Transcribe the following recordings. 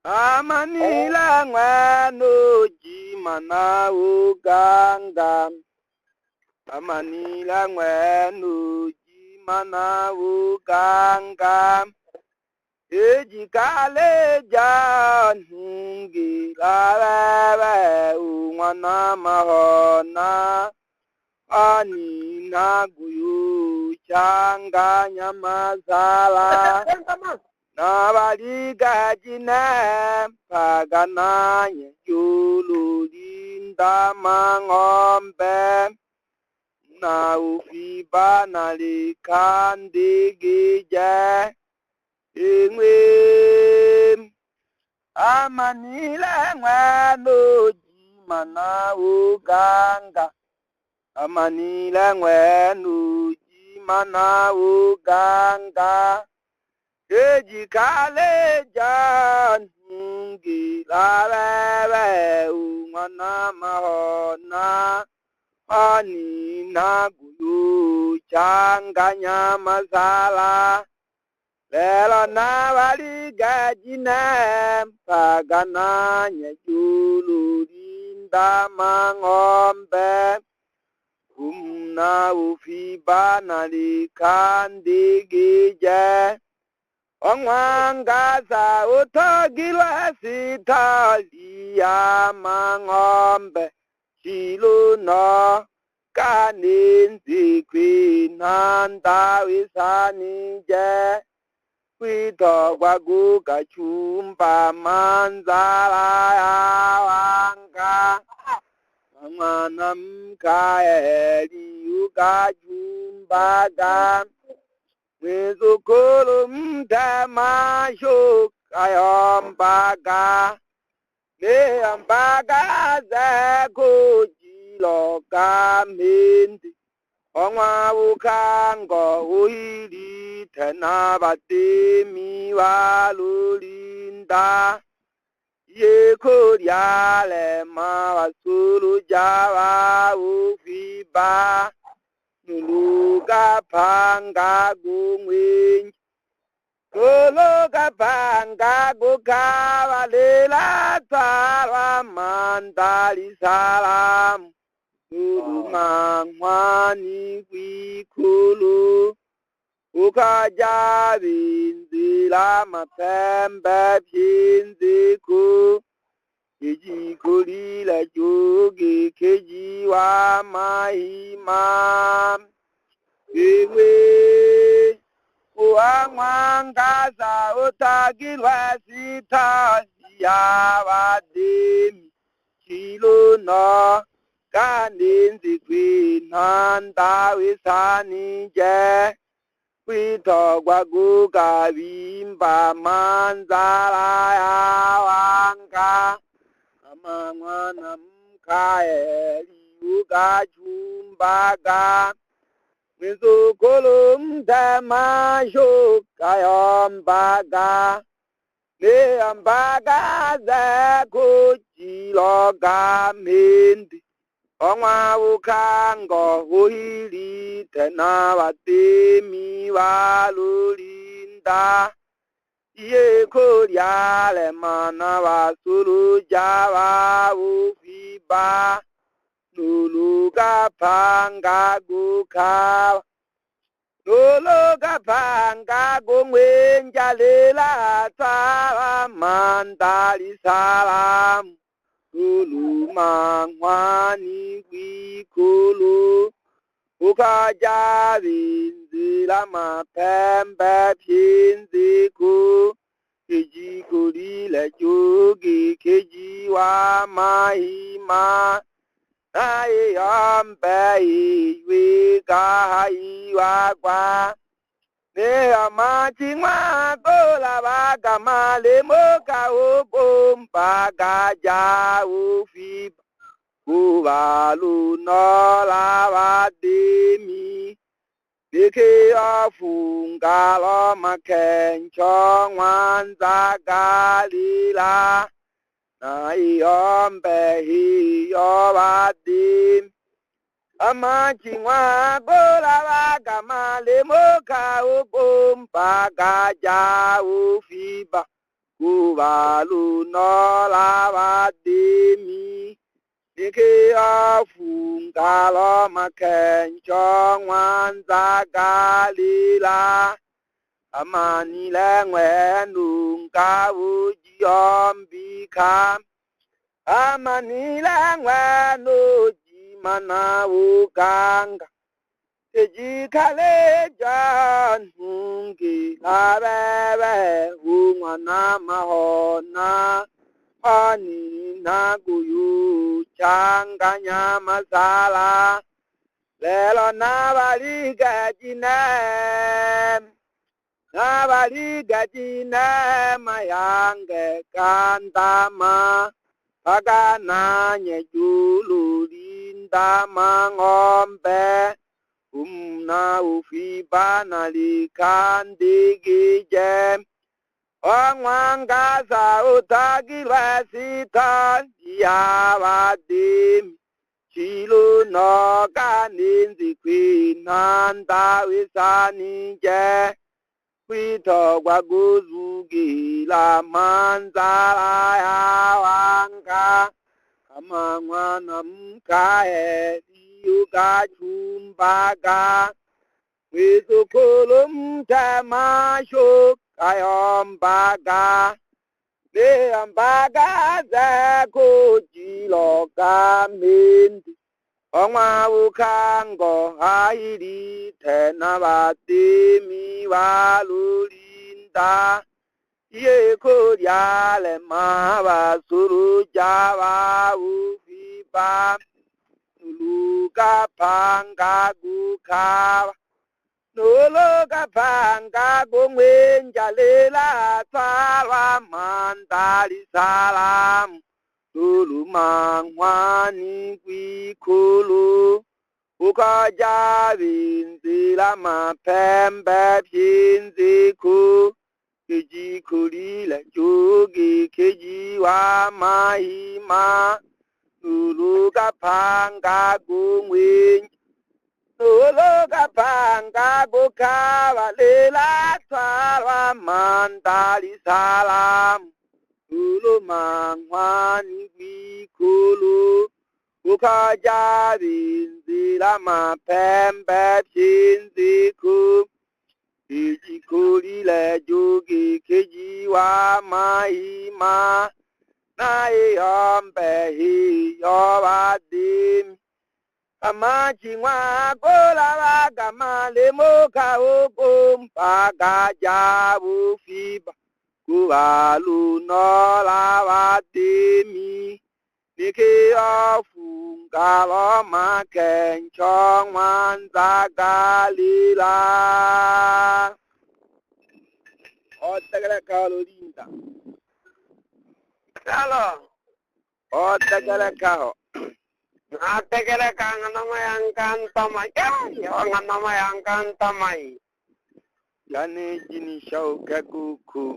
Amanila ngwano jimana uganga Amanila ngwano jimana uganga Ejikale janungi lalawe ungwana mahona Ani naguyu changa nyamasala Nabaliga jina pagananya jululinda mangombe Na ufiba nalikandigije Ingwim Amanila ngwano jimana uganga Amanila ngwano jimana uganga Ejikale janungi lalawe ungwana mahona Ani naguyu changanya masala Lelo nabaliga jina pagananya jululinda mangombe Umna ufiba nalikandigije Ongwangaza utogilwa sitalia mangombe Shiluno kaninzi kwinanda wisanije Kwitogwa guga chumba manzala ya wanga Mwana mkaeli ukajumbaga Mwizukulu mtamasho kayombaga Neyambaga zakujiloga mindi Onwa ukango uhili tena batemi walulinda Yekuryale mawasulu jawa ufiba Nuluga panga gungwinj Nuluga panga gukawa lela tara mandali salam Nulunga mwani wikulu Ukajabinzila mapembe pinziku Kijikulila jugi kejiwa mahima Iwe Uangwangaza utagilwa sitasia wadimi Chiluno Kaninzi kwinanda wisanije Kwitogwa guga bimba manzala ya wanga Amangwana mkaeli ukajumbaga Mwizukulu mtamasho kayombaga Neyambaga zakujiloga mindi Onwa ukango uhili tena watemi walulinda Yekuryale mana wasulu jawa ufiba Nuluga panga gukawa Nuluga panga gungwenja lela tawa mandali salam Nulu mangwani wikulu Ukajabinzila mapembe pinziku Kijikulile jugi kejiwa mahima Ayombe iwika iwagwa Neamachi mwagola baga malemoka ukumbaga ja ufiba Uvalu nola wadimi Bike afungalo makencho mwanza galila Na iombe hiyo wadim Amachi mwagola waga malemoka ukumbaga ja ufiba Kubalu no lava demi. Nike afungalo maken chongwan zagalila. Amani lengwe nunga ujiom bikam. Amani lengwe no jimana ukanga. Ejikale jan hungi labebe humana mahona pani naguyu changanya masala lelo nabaliga jinem mayange kandama pagana nyejulu lindama ngombe na ufi banali kandigi jem Ongwangasa utagilwa sita yawadim Chilu no kaninzi kwinanda wisani je Kwito waguzugi la manzala yawanga Kama mwana mkae yuga chumbaga Wisukulum tamasho kayombaga Leambaga zako jiloga mindi Onwa ukango hairi tena batimi walulinda Ye koryale mawa suru jawa ufiba Nuluga panga gukawa Nuluga panga gungwenja lela salwa mandali salam Nulu mangwani kwikulu Ukaja vinzila mapembe pinziku Keji kulila jogi keji wa mahima Nuluga panga gungwenja Nuluga panga gukawa lela salwa mandali salam Nulu mangwani kwikulu Ukaja vinzila mapembe pinziku Keji kulila jogi keji wa mahima Na yombe hi yowadim Amachi wa gola waga male moka okum Paga jabu fiba Kuwalu no la watimi Niki ofunga lo maken chong wanzagalila Otegele kao linda Halo. Otegele kao Ategele kang namay tamay. Yung namay ang tamay. Yani jini shau kakuku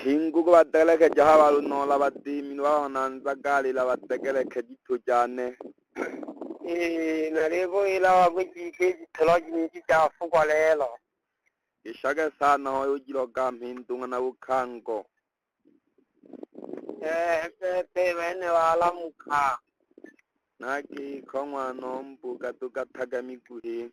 Hingu ko bategele ke jahawalu no la watimi Nwa wanzagali la bategele ke jitu jane Naribo ilaw guji keji tolog niti ja fukolelo. Ishaga sana ho ujiro gamhindunga na ukango Pe wene wala mukha. Naki kongwa no mbuga tuka tagamikuhi